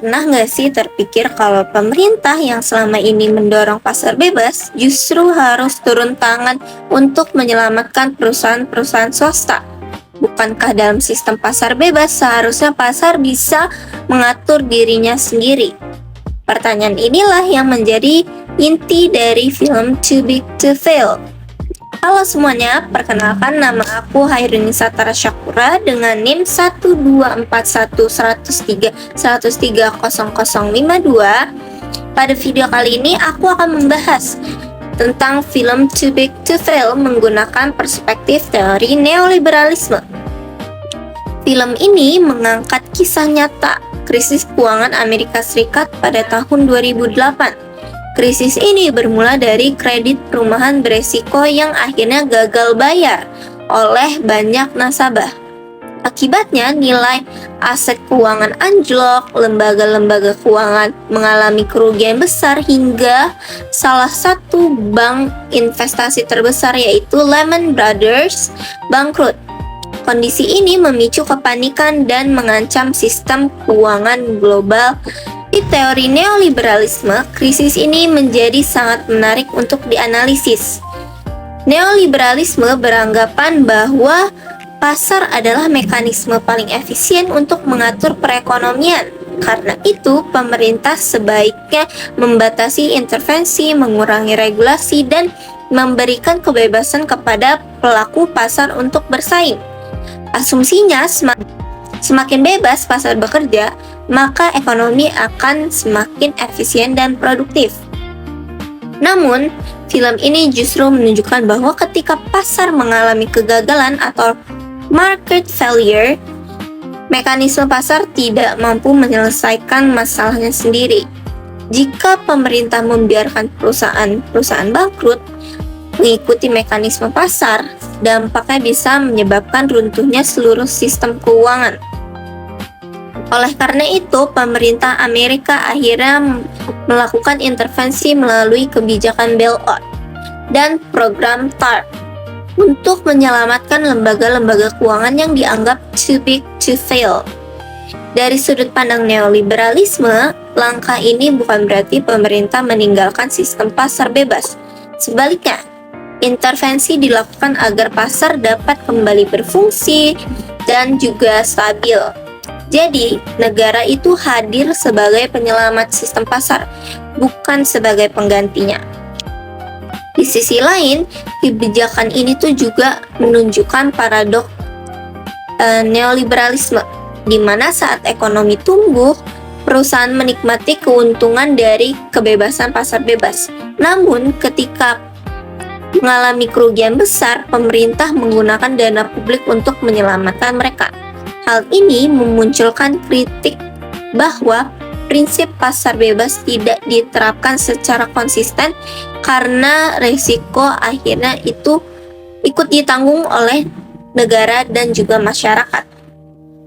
Pernah nggak sih terpikir kalau pemerintah yang selama ini mendorong pasar bebas justru harus turun tangan untuk menyelamatkan perusahaan-perusahaan swasta? Bukankah dalam sistem pasar bebas seharusnya pasar bisa mengatur dirinya sendiri? Pertanyaan inilah yang menjadi inti dari film Too Big to Fail. Halo semuanya, perkenalkan nama aku Hairunisa Tara Syakura dengan NIM 1241103100052. Pada video kali ini aku akan membahas tentang film Too Big to Fail menggunakan perspektif teori neoliberalisme. Film ini mengangkat kisah nyata krisis keuangan Amerika Serikat pada tahun 2008. Krisis ini bermula dari kredit perumahan beresiko yang akhirnya gagal bayar oleh banyak nasabah. Akibatnya nilai aset keuangan anjlok, lembaga-lembaga keuangan mengalami kerugian besar hingga salah satu bank investasi terbesar yaitu Lehman Brothers bangkrut. Kondisi ini memicu kepanikan dan mengancam sistem keuangan global. Di teori neoliberalisme, krisis ini menjadi sangat menarik untuk dianalisis. Neoliberalisme beranggapan bahwa pasar adalah mekanisme paling efisien untuk mengatur perekonomian. Karena itu, pemerintah sebaiknya membatasi intervensi, mengurangi regulasi, dan memberikan kebebasan kepada pelaku pasar untuk bersaing. Asumsinya, semakin bebas pasar bekerja, maka ekonomi akan semakin efisien dan produktif. Namun, film ini justru menunjukkan bahwa ketika pasar mengalami kegagalan atau market failure, mekanisme pasar tidak mampu menyelesaikan masalahnya sendiri. Jika pemerintah membiarkan perusahaan bangkrut mengikuti mekanisme pasar, dampaknya bisa menyebabkan runtuhnya seluruh sistem keuangan. Oleh karena itu, pemerintah Amerika akhirnya melakukan intervensi melalui kebijakan bailout dan program TARP untuk menyelamatkan lembaga-lembaga keuangan yang dianggap too big to fail. Dari sudut pandang neoliberalisme, langkah ini bukan berarti pemerintah meninggalkan sistem pasar bebas. Sebaliknya, intervensi dilakukan agar pasar dapat kembali berfungsi dan juga stabil. Jadi, negara itu hadir sebagai penyelamat sistem pasar, bukan sebagai penggantinya. Di sisi lain, kebijakan ini tuh juga menunjukkan paradok neoliberalisme, di mana saat ekonomi tumbuh, perusahaan menikmati keuntungan dari kebebasan pasar bebas. Namun, ketika mengalami kerugian besar, pemerintah menggunakan dana publik untuk menyelamatkan mereka. Hal ini memunculkan kritik bahwa prinsip pasar bebas tidak diterapkan secara konsisten karena resiko akhirnya itu ikut ditanggung oleh negara dan juga masyarakat.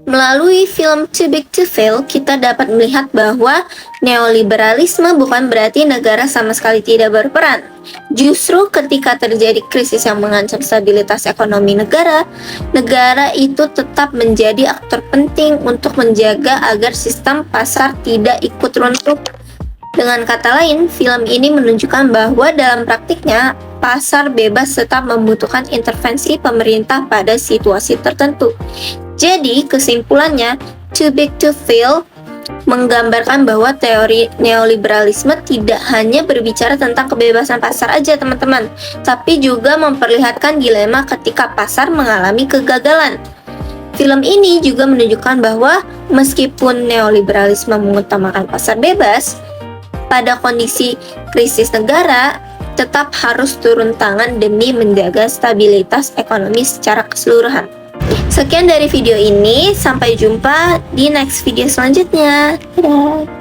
Melalui film Too Big to Fail, kita dapat melihat bahwa neoliberalisme bukan berarti negara sama sekali tidak berperan. Justru ketika terjadi krisis yang mengancam stabilitas ekonomi negara itu tetap menjadi aktor penting untuk menjaga agar sistem pasar tidak ikut runtuh. Dengan kata lain, film ini menunjukkan bahwa dalam praktiknya, pasar bebas tetap membutuhkan intervensi pemerintah pada situasi tertentu. Jadi, kesimpulannya, Too Big to Fail menggambarkan bahwa teori neoliberalisme tidak hanya berbicara tentang kebebasan pasar aja teman-teman, tapi juga memperlihatkan dilema ketika pasar mengalami kegagalan. Film ini juga menunjukkan bahwa meskipun neoliberalisme mengutamakan pasar bebas, pada kondisi krisis negara tetap harus turun tangan demi menjaga stabilitas ekonomi secara keseluruhan. Sekian dari video ini, sampai jumpa di next video selanjutnya. Dadah.